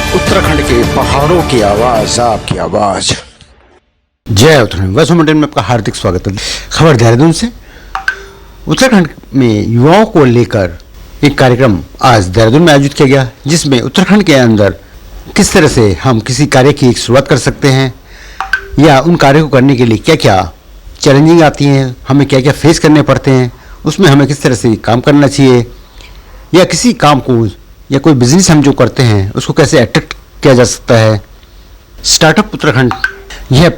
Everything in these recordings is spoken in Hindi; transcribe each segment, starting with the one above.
उत्तराखंड के पहाड़ों की आवाज, आपकी आवाज। जय उत्तराखंड। वैसे मंडल में आपका हार्दिक स्वागत है। खबर देहरादून से। उत्तराखंड में युवाओं को लेकर एक कार्यक्रम आज देहरादून में आयोजित किया गया, जिसमें उत्तराखंड के अंदर किस तरह से हम किसी कार्य की एक शुरुआत कर सकते हैं या उन कार्यों को करने के लिए क्या क्या चैलेंजिंग आती हैं, हमें क्या क्या फेस करने पड़ते हैं, उसमें हमें किस तरह से काम करना चाहिए, या किसी काम को या कोई बिजनेस हम जो करते हैं उसको कैसे अट्रैक्ट किया जा सकता है। स्टार्टअप उत्तराखंड यह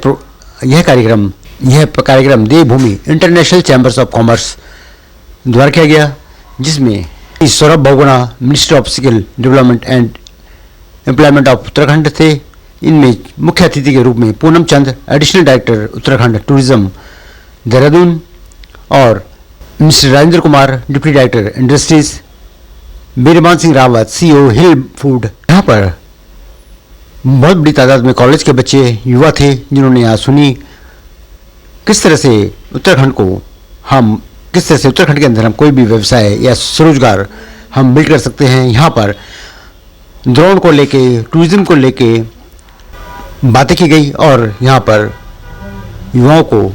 कार्यक्रम Devbhoomi international chambers of commerce द्वारा किया गया, जिसमें Saurabh Bahuguna, minister of skill development and employment of Uttarakhand थे। इनमें मुख्य अतिथि के रूप में Poonam Chand, additional director Uttarakhand tourism Dehradun, और mister Rajendra Kumar, deputy director industries, Birman Singh Rawat, CEO hill food. यहाँ पर बहुत बड़ी तादाद में कॉलेज के बच्चे, युवा थे, जिन्होंने यहाँ सुनी किस तरह से उत्तराखंड के अंदर हम कोई भी व्यवसाय या स्वरोजगार हम बिल्ड कर सकते हैं। यहाँ पर ड्रोन को लेके, टूरिज्म को लेके बातें की गई और यहाँ पर युवाओं को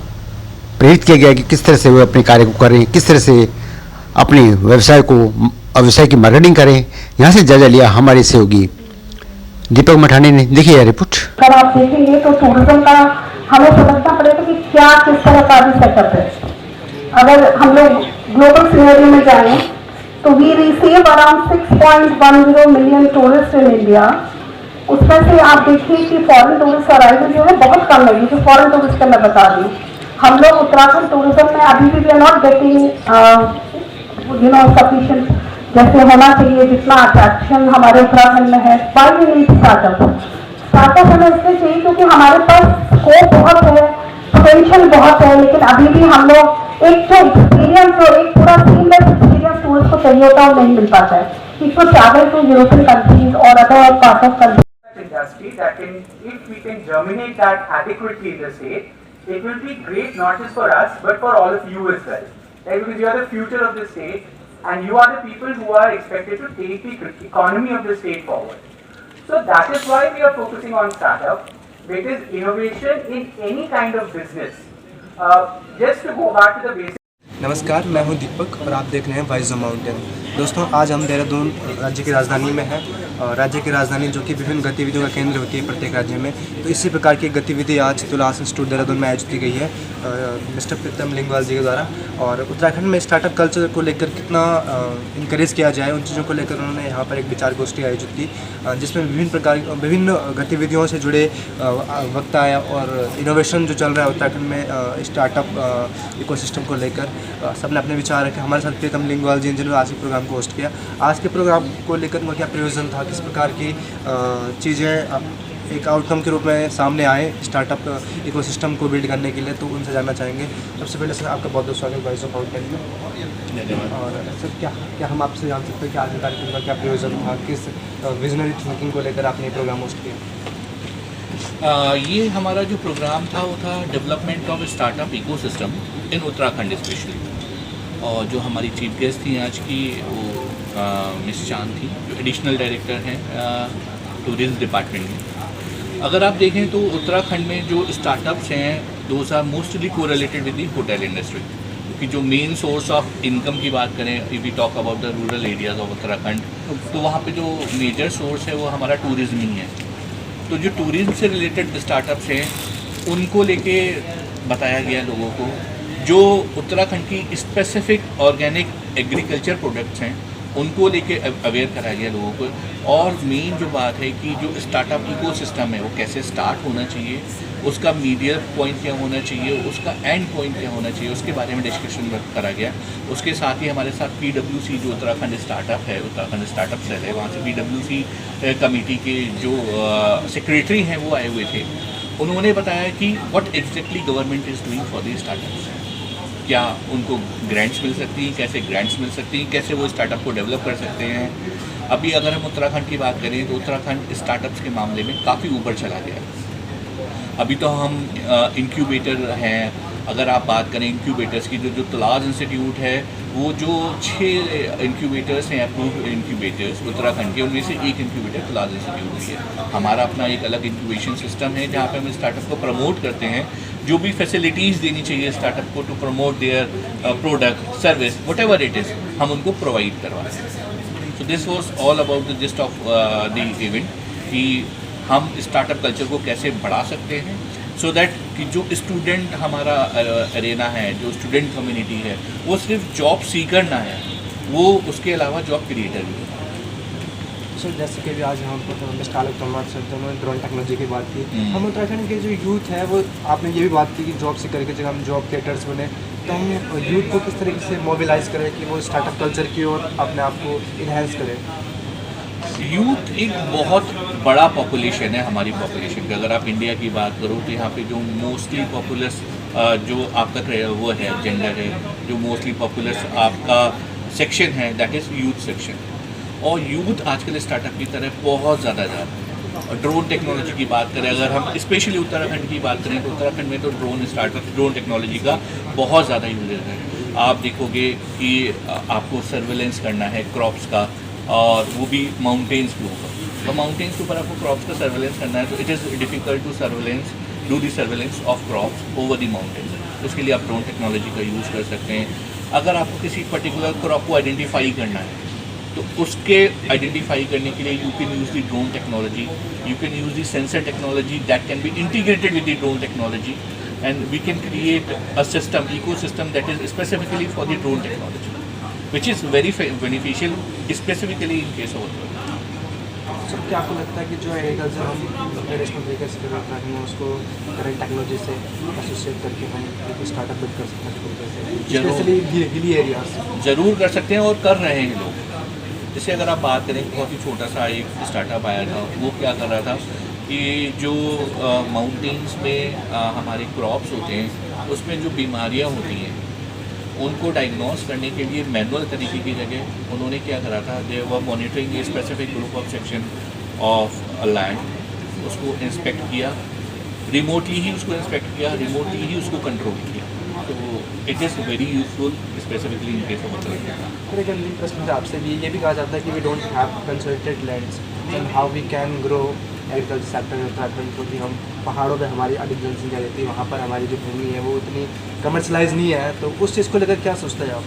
प्रेरित किया गया कि किस तरह से वे अपने कार्य को करें, किस तरह से अपने व्यवसाय की मार्केटिंग करें। यहाँ से जायजा लिया हमारे सहयोगी दीपक मठानी ने। देखिए यह रिपोर्ट। अगर आप देखेंगे तो टूरिज्म का हमें समझना पड़ेगा कि क्या किस तरह का भी सेटअप है। अगर हम लोग ग्लोबल सिनेरियो में जाएं तो we receive around 6.10 million tourist in India. उसमें से आप देखिए कि फॉरेन टूरिस्ट अराइवल जो है बहुत कम है। जो फॉरेन टूरिस्ट का मैं बता रही हूँ, हम लोग उत्तराखंड टूरिज्म में अभी भी we are not getting sufficient जैसे होना चाहिए, जितना अट्रैक्शन हमारे उत्तराखंड में है। वाई वी नीड स्टार्टअप हमें इसलिए चाहिए क्योंकि हमारे पास स्कोप बहुत है, पोटेंशियल बहुत है, लेकिन अभी भी हम लोग एक जो एक्सपीरियंस और एक पूरा सीमलेस एक्सपीरियंस टूरिस्ट को चाहिए होता है वो नहीं मिल पाता है। इसको ट्रैवल टू यूरोपियन कंट्रीज और other part of country industry that can, if we can germinate that adequately in the state, it will be great not just for us but for all of you as well. Right? Because you are the future of the state and you are the people who are expected to take the economy of the state forward. So that is why we are focusing on startup, because innovation in any kind of business. Just to go back to the basics. नमस्कार, मैं हूं दीपक और आप देख रहे हैं वॉइस ऑफ माउंटेन। दोस्तों, आज हम देहरादून राज्य की राजधानी में हैं, और राज्य की राजधानी जो कि विभिन्न गतिविधियों का केंद्र होती है प्रत्येक राज्य में, तो इसी प्रकार की गतिविधि आज तुलास इंस्टीट्यूट देहरादून में आयोजित की गई है मिस्टर प्रीतम लिंगवाल जी के द्वारा। और उत्तराखंड में स्टार्टअप कल्चर को लेकर कितना इनकरेज किया जाए, उन चीज़ों को लेकर उन्होंने यहाँ पर एक विचार गोष्ठी आयोजित की, जिसमें विभिन्न गतिविधियों से जुड़े वक्ता और इनोवेशन जो चल रहा है उत्तराखंड में स्टार्टअप इकोसिस्टम को लेकर सबने अपने विचार रखे। हमारे साथ प्रीतम लिंगवाल जी, जिन्होंने आज के प्रोग्राम को होस्ट किया। आज के प्रोग्राम को लेकर उनका क्या प्रयोजन था, किस प्रकार की चीज़ें एक आउटकम के रूप में सामने आए स्टार्टअप इकोसिस्टम को बिल्ड करने के लिए, तो उनसे जानना चाहेंगे। सबसे पहले सर, आपका बहुत बहुत स्वागत वॉइस ऑफ माउंटेन में। और सर, क्या हम आपसे जान सकते हैं कि आज के कार्यक्रम का क्या प्रयोजन था, किस विजनरी थिंकिंग को लेकर आपने प्रोग्राम होस्ट किया? ये हमारा जो प्रोग्राम था वो था development of startup ecosystem in Uttarakhand specially. और जो हमारी चीफ गेस्ट थी आज की, वो मिस चांद थी, जो एडिशनल डायरेक्टर हैं टूरिज्म डिपार्टमेंट में। अगर आप देखें तो उत्तराखंड में जो स्टार्टअप्स हैं, those are mostly correlated with the hotel industry, क्योंकि जो मेन सोर्स ऑफ इनकम की बात करें, if we talk about the rural areas of Uttarakhand, तो वहाँ पे जो मेजर सोर्स है वो हमारा टूरिज्म ही है। तो जो टूरिज्म से रिलेटेड स्टार्टअप्स हैं, उनको लेके बताया गया लोगों को, जो उत्तराखंड की स्पेसिफिक ऑर्गेनिक एग्रीकल्चर प्रोडक्ट्स हैं उनको लेके अवेयर कराया गया लोगों को। और मेन जो बात है कि जो स्टार्टअप इकोसिस्टम है वो कैसे स्टार्ट होना चाहिए, उसका मीडियम पॉइंट क्या होना चाहिए, उसका एंड पॉइंट क्या होना चाहिए, उसके बारे में डिस्कशन करा गया। उसके साथ ही हमारे साथ PWC जो उत्तराखंड स्टार्टअप है, उत्तराखंड स्टार्टअप सेल है, वहाँ से PWC कमेटी के जो सेक्रेटरी हैं वो आए हुए थे। उन्होंने बताया कि what exactly government is doing for the startups, क्या उनको ग्रांट्स मिल सकती हैं, कैसे ग्रांट्स मिल सकती हैं, कैसे वो स्टार्टअप को डेवलप कर सकते हैं। अभी अगर हम उत्तराखंड की बात करें तो उत्तराखंड स्टार्टअप्स के मामले में काफ़ी ऊपर चला गया है। अभी तो हम इंक्यूबेटर हैं, अगर आप बात करें इंक्यूबेटर्स की, जो तलाज इंस्टीट्यूट है वो जो 6 इंक्यूबेटर्स हैं अप्रूव्ड इंक्यूबेटर्स उत्तराखंड के, उनमें से एक इंक्यूबेटर तलाज इंस्टीट्यूट भी है। हमारा अपना एक अलग इंक्यूबेशन सिस्टम है जहाँ पे हम स्टार्टअप को प्रमोट करते हैं, जो भी फैसिलिटीज़ देनी चाहिए स्टार्टअप को to promote their product service whatever it is, हम उनको प्रोवाइड करवाते हैं। So this was all about the gist of the event कि हम स्टार्टअप कल्चर को कैसे बढ़ा सकते हैं सो दैट कि जो स्टूडेंट हमारा अरेना है, जो स्टूडेंट कम्युनिटी है, वो सिर्फ जॉब सीकर ना है, वो उसके अलावा जॉब क्रिएटर भी है। सर जैसे कि भी आज हम स्टार्टअप प्रमोट करते हैं, उन्होंने ड्रोन टेक्नोलॉजी की बात की। हम उत्तराखंड के जो यूथ है वो, आपने ये भी बात की कि जॉब सीकर की जगह हम जॉब क्रिएटर्स बने, तो हम यूथ को किस तरीके से मोबिलाइज करें कि वो स्टार्टअप कल्चर की ओर अपने आप को इन्हेंस करें। यूथ एक बहुत बड़ा पॉपुलेशन है हमारी पॉपुलेशन का। अगर आप इंडिया की बात करो तो यहाँ पे जो मोस्टली पॉपुलस जो आपका वो है जेंडर है, जो मोस्टली पॉपुलस आपका सेक्शन है दैट इज़ यूथ सेक्शन। और यूथ आजकल स्टार्टअप की तरफ बहुत ज़्यादा जा रहा है। और ड्रोन टेक्नोलॉजी की बात करें, अगर हम स्पेशली उत्तराखंड की बात करें तो उत्तराखंड में तो ड्रोन टेक्नोलॉजी का बहुत ज़्यादा यूज है। आप देखोगे कि आपको सर्वेलेंस करना है क्रॉप्स का, और वो भी माउंटेन्स के ऊपर। तो माउंटेन्स के ऊपर आपको क्रॉप्स का सर्वेलेंस करना है, तो it is difficult to do the surveillance of crops over the mountains. उसके लिए आप ड्रोन टेक्नोलॉजी का यूज़ कर सकते हैं। अगर आपको किसी पर्टिकुलर क्रॉप को आइडेंटिफाई करना है तो उसके आइडेंटिफाई करने के लिए you can use the drone technology, you can use the sensor technology that can be integrated with the drone technology, and we can create a system, ecosystem that is specifically for the drone technology, which is very beneficial specifically in case of sir क्या आपको लगता है कि जो एग्रीकल्चर हम ट्रेडिशनल तरीके से कर रहे हैं उसको करंट टेक्नोलॉजी से एसोसिएट करके हम एक स्टार्टअप बिल्ड कर सकते हैं, स्पेशली हिली एरियाज? ज़रूर कर सकते हैं और कर रहे हैं लोग। जैसे अगर आप बात करें, बहुत ही छोटा सा एक स्टार्टअप आया था, वो क्या कर रहा था कि जो माउंटेन्स में हमारे क्रॉप्स होते हैं उसमें जो बीमारियाँ होती हैं उनको डायग्नोस करने के लिए मैनुअल तरीके की जगह उन्होंने क्या करा था, they were monitoring a specific group of section of a land, उसको इंस्पेक्ट किया, रिमोटली ही उसको इंस्पेक्ट किया, रिमोटली ही उसको कंट्रोल किया। तो it is very useful specifically in case of Uttarakhand. फिर एक अंतिम प्रश्न आपसे भी ये भी कहा जाता है कि we don't have consulted lands and how we can grow agriculture sector in Uttarakhand, क्योंकि हम पहाड़ों पे हमारी अधिक जनसंख्या रहती है, वहाँ पर हमारी जो भूमि है वो उतनी कमर्शलाइज नहीं है, तो उस चीज़ को लेकर क्या सोचते हैं आप?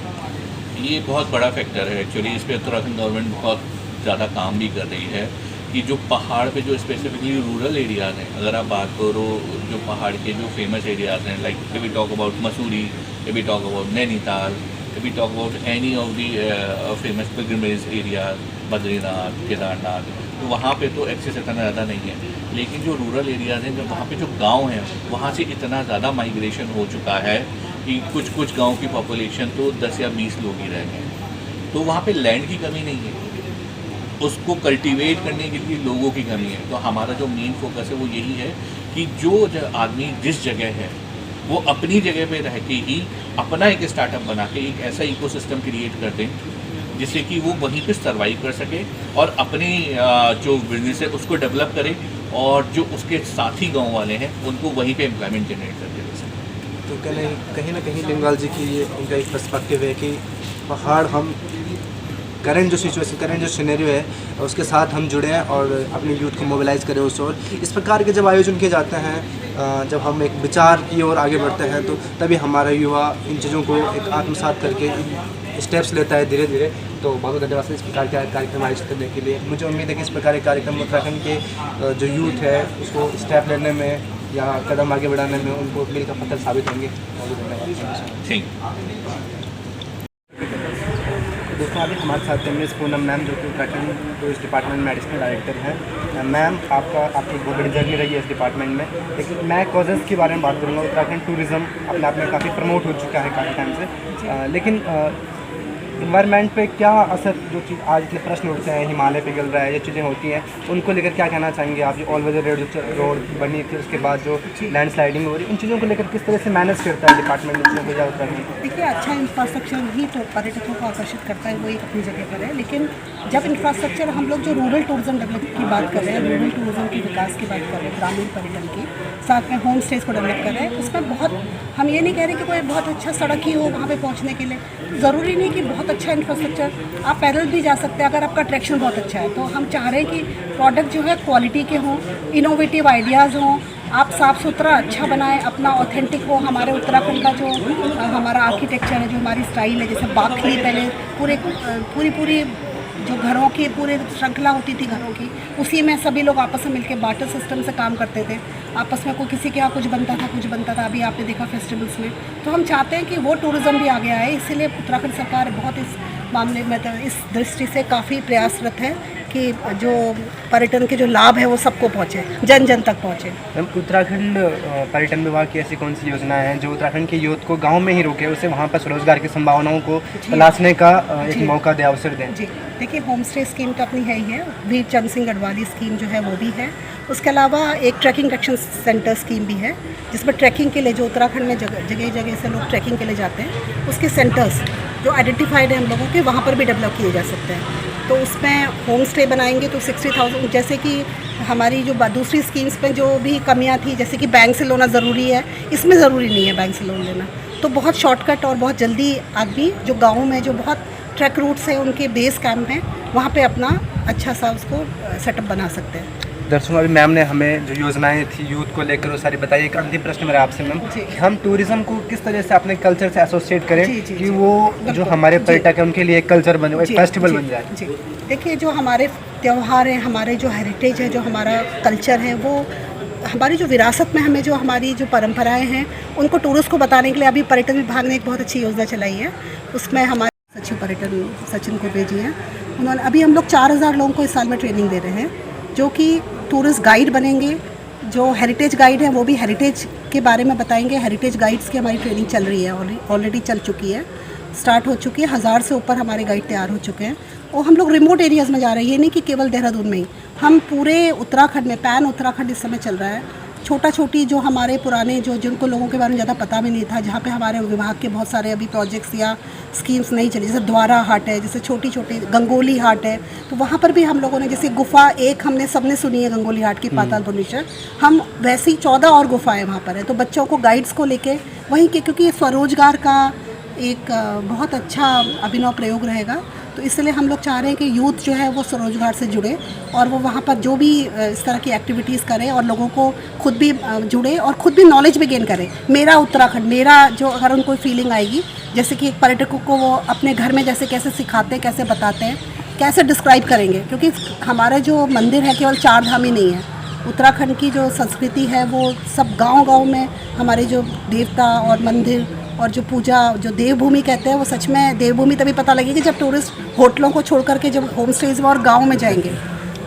ये बहुत बड़ा फैक्टर है एक्चुअली। इस पर उत्तराखंड गवर्नमेंट बहुत ज़्यादा काम भी कर रही है कि जो पहाड़ पे जो स्पेसिफिकली रूरल एरियाज़ हैं, अगर आप बात करो जो पहाड़ के जो फेमस एरियाज़ हैं, like if we talk about Mussoorie, if we talk about Nainital, if we talk about any of the famous pilgrimage areas, Badrinath, Kedarnath, तो वहाँ पे तो एक्सेस इतना ज़्यादा नहीं है। लेकिन जो रूरल एरियाज़ हैं, जब वहाँ पे जो गांव हैं, वहाँ से इतना ज़्यादा माइग्रेशन हो चुका है कि कुछ गांव की पॉपुलेशन तो 10 या 20 लोग ही रह गए। तो वहाँ पे लैंड की कमी नहीं है, उसको कल्टीवेट करने के लिए लोगों की कमी है। तो हमारा जो मेन फोकस है वो यही है कि जो आदमी जिस जगह है वो अपनी जगह पे रह के ही अपना एक स्टार्टअप बना के एक ऐसा इकोसिस्टम क्रिएट कर दें जिससे कि वो वहीं पे सर्वाइव कर सके और अपनी जो बिजनेस है उसको डेवलप करे, और जो उसके साथी गांव वाले हैं उनको वहीं पे एम्प्लॉयमेंट जनरेट करके दे सकें। तो कहीं ना कहीं लिंगाल जी की ये उनका एक पर्सपेक्टिव है कि पहाड़ हम करंट जो सिचुएशन, करंट जो सिनेरियो है उसके साथ हम जुड़े हैं और अपने यूथ को मोबिलाइज़ करें उस ओर। इस प्रकार के जब आयोजन किए जाते हैं, जब हम एक विचार की ओर आगे बढ़ते हैं, तो तभी हमारा युवा इन चीज़ों को एक आत्मसात करके स्टेप्स लेता है धीरे धीरे। तो बहुत धन्यवाद सर इस प्रकार के कार्यक्रम आयोजित करने के लिए। मुझे उम्मीद है कि इस प्रकार के कार्यक्रम उत्तराखंड के जो यूथ है उसको स्टेप लेने में या कदम आगे बढ़ाने में उनको मील का पत्थर साबित होंगे। बहुत धन्यवाद। ठीक। दोस्तों अभी हमारे साथ हैं मिस पूनम मैम, जो कि उत्तराखंड टूरिस्ट डिपार्टमेंट में एडिशनल डायरेक्टर हैं। मैम आपकी बहुत बड़ी जर्नी रही है इस डिपार्टमेंट में, लेकिन मैं कॉजेज़ के बारे में बात करूँगा। उत्तराखंड टूरिज़्म अपने आप में काफ़ी प्रमोट हो चुका है काफ़ी टाइम से, लेकिन इन्वायरमेंट पे क्या असर, जो चीज़ आज इतने प्रश्न उठते हैं, हिमालय पिघल रहा है, ये चीज़ें होती हैं, उनको लेकर क्या कहना चाहेंगे आप? ये ऑल वेदर रोड बनी थी, उसके बाद जो लैंड स्लाइडिंग हो रही है, इन चीज़ों को लेकर किस तरह से मैनेज करता है डिपार्टमेंट इन चीज़ों को ज़्यादा करनी? देखिए, अच्छा इंफ्रास्ट्रक्चर ही तो पर्यटकों को आकर्षित करता है, वो एक अपनी जगह पर है, लेकिन जब इंफ्रास्ट्रक्चर हम लोग जो रूरल टूरिज्म डेवलप की बात कर रहे हैं, रूरल टूरिज्म की विकास की बात कर रहे हैं, ग्रामीण पर्यटन की, साथ में होम स्टेज को डेवलप कर रहे हैं, उसमें बहुत, हम ये नहीं कह रहे कि कोई बहुत अच्छा सड़क ही हो वहाँ पे पहुँचने के लिए, ज़रूरी नहीं कि बहुत अच्छा इंफ्रास्ट्रक्चर, आप पैदल भी जा सकते हैं अगर आपका अट्रैक्शन बहुत अच्छा है। तो हम चाह रहे हैं कि प्रोडक्ट जो है क्वालिटी के हों, इनोवेटिव आइडियाज़ हों, आप साफ़ सुथरा अच्छा बनाएं, अपना ऑथेंटिक हो। हमारे उत्तराखंड का जो हमारा आर्किटेक्चर है, जो हमारी स्टाइल है, जैसे बाखली पहले पूरी जो घरों की पूरी श्रृंखला होती थी घरों की, उसी में सभी लोग आपस में मिलकर बार्टर सिस्टम से काम करते थे, आपस में कोई किसी के यहाँ कुछ बनता था। अभी आपने देखा फेस्टिवल्स में, तो हम चाहते हैं कि वो टूरिज़्म भी आ गया है। इसीलिए उत्तराखंड सरकार बहुत इस मामले में, तो इस दृष्टि से काफ़ी प्रयासरत है कि जो पर्यटन के जो लाभ है वो सबको पहुँचे, जन जन तक पहुँचे। मैम, उत्तराखंड पर्यटन विभाग की ऐसी कौन सी योजनाएं हैं जो उत्तराखंड के यूथ को गांव में ही रोके, उसे वहां पर स्वरोजगार की संभावनाओं को तलाशने का एक मौका दे, अवसर दें? जी, देखिए, होम स्टे स्कीम तो अपनी है ही है, वीर चंद सिंह गढ़वाली स्कीम जो है वो भी है। उसके अलावा एक ट्रैकिंग एक्शन सेंटर स्कीम भी है, जिसमें ट्रैकिंग के लिए जो उत्तराखंड में जगह से लोग ट्रैकिंग के लिए जाते हैं, उसके सेंटर्स जो आइडेंटिफाइड हैं हम लोगों के, वहाँ पर भी डेवलप किए जा सकते हैं। तो उसमें होम स्टे बनाएंगे तो 60,000, जैसे कि हमारी जो दूसरी स्कीम्स में जो भी कमियां थी, जैसे कि बैंक से लोना ज़रूरी है, इसमें ज़रूरी नहीं है बैंक से लोन लेना। तो बहुत शॉर्टकट और बहुत जल्दी आदमी जो गाँव में जो बहुत ट्रैक रूट्स हैं, उनके बेस कैंप हैं, वहाँ पे अपना अच्छा सा उसको सेटअप बना सकते हैं। दर्शकों, अभी मैम ने हमें जो योजनाएं थी यूथ को लेकर वो सारी बताई। एक अंतिम प्रश्न मेरा आपसे मैम, हम टूरिज्म को किस तरह से अपने कल्चर से एसोसिएट करें कि वो जो हमारे पर्यटक हैं उनके लिए एक कल्चर बने, एक फेस्टिवल बन जाए? जी, देखिए, जो हमारे त्यौहार हैं, हमारे जो हेरिटेज है, जो हमारा कल्चर है, वो हमारी जो विरासत में हमें जो हमारी जो परंपराएं हैं, उनको टूरिस्ट को बताने के लिए अभी पर्यटन विभाग ने एक बहुत अच्छी योजना चलाई है। उसमें हमारे सचिव पर्यटन सचिन कुबे जी हैं, उन्होंने अभी हम लोग 4,000 लोगों को इस साल में ट्रेनिंग दे रहे हैं, जो कि टूरिस्ट गाइड बनेंगे। जो हेरिटेज गाइड हैं वो भी हेरिटेज के बारे में बताएंगे। हेरिटेज गाइड्स की हमारी ट्रेनिंग चल रही है, ऑलरेडी चल चुकी है, स्टार्ट हो चुकी है। 1000 से ऊपर हमारे गाइड तैयार हो चुके हैं और हम लोग रिमोट एरियाज़ में जा रहे हैं। ये नहीं कि केवल देहरादून में ही, हम पूरे उत्तराखंड में, पैन उत्तराखंड इस समय चल रहा है। छोटी जो हमारे पुराने जिनको लोगों के बारे में ज़्यादा पता भी नहीं था, जहाँ पे हमारे विभाग के बहुत सारे अभी प्रोजेक्ट्स या स्कीम्स नहीं चली, जैसे द्वारा हाट है, जैसे छोटी गंगोली हाट है, तो वहाँ पर भी हम लोगों ने, जैसे गुफा एक हमने सबने सुनी है गंगोली हाट की, पाताल भुवनेश्वर, हम वैसी 14 और गुफाएँ वहाँ पर है। तो बच्चों को गाइड्स को लेके वहीं के, क्योंकि स्वरोजगार का एक बहुत अच्छा अभिनव प्रयोग रहेगा, तो इसलिए हम लोग चाह रहे हैं कि यूथ जो है वो स्वरोजगार से जुड़े और वो वहाँ पर जो भी इस तरह की एक्टिविटीज़ करें और लोगों को खुद भी जुड़े और खुद भी नॉलेज भी गेन करें। मेरा उत्तराखंड, मेरा जो, अगर उनको फीलिंग आएगी, जैसे कि एक पर्यटकों को वो अपने घर में जैसे कैसे सिखाते हैं, कैसे बताते हैं, कैसे डिस्क्राइब करेंगे, क्योंकि हमारा जो मंदिर है केवल 4 धाम ही नहीं है। उत्तराखंड की जो संस्कृति है वो सब गाँव में हमारे जो देवता और मंदिर और जो पूजा, जो देवभूमि कहते हैं, वो सच में देवभूमि तभी पता लगेगी जब टूरिस्ट होटलों को छोड़ करके जब होम स्टेज में और गाँव में जाएंगे।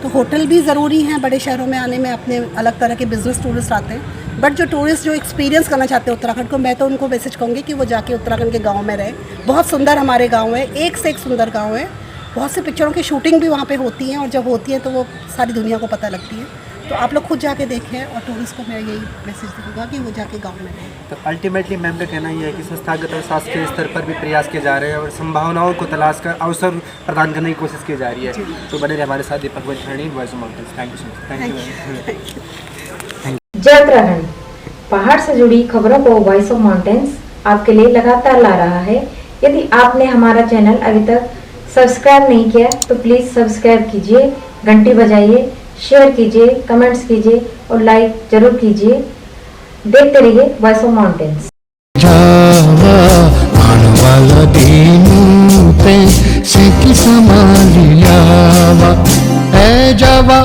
तो होटल भी ज़रूरी हैं बड़े शहरों में आने में, अपने अलग तरह के बिजनेस टूरिस्ट आते हैं, बट जो टूरिस्ट जो एक्सपीरियंस करना चाहते हैं उत्तराखंड को, मैं तो उनको मैसेज कहूँगी कि वो जाके उत्तराखंड के गाँव में रहे। बहुत सुंदर हमारे गाँव है, एक से एक सुंदर गाँव है। बहुत से पिक्चरों की शूटिंग भी वहाँ पे होती हैं और जब होती है तो वो सारी दुनिया को पता लगती है। तो आप लोग खुद जाके देखें और टूरिस्ट को मैं यही मैसेज दूँगा कि वो जाके गाँव में रहें। तो अल्टीमेटली मैम का कहना ये है कि संस्थागत और शासकीय स्तर पर भी प्रयास किए जा रहे हैं और संभावनाओं को तलाश कर अवसर प्रदान करने की कोशिश की जा रही है। तो बने रहे हमारे साथ Deepak Vanshani, voice of mountains. Thank you so much. Thank you. जय उत्तराखंड, पहाड़ से जुड़ी खबरों को वॉइस ऑफ माउंटेन्स आपके लिए लगातार ला रहा है। यदि आपने हमारा चैनल अभी तक सब्सक्राइब नहीं किया तो प्लीज सब्सक्राइब कीजिए, घंटी बजाइए, शेयर कीजिए, कमेंट्स कीजिए और लाइक जरूर कीजिए। देखते रहिए वॉइस ऑफ माउंटेन्स। जावा मानवाला दीनू पे सिकी समालियावा, ए जावा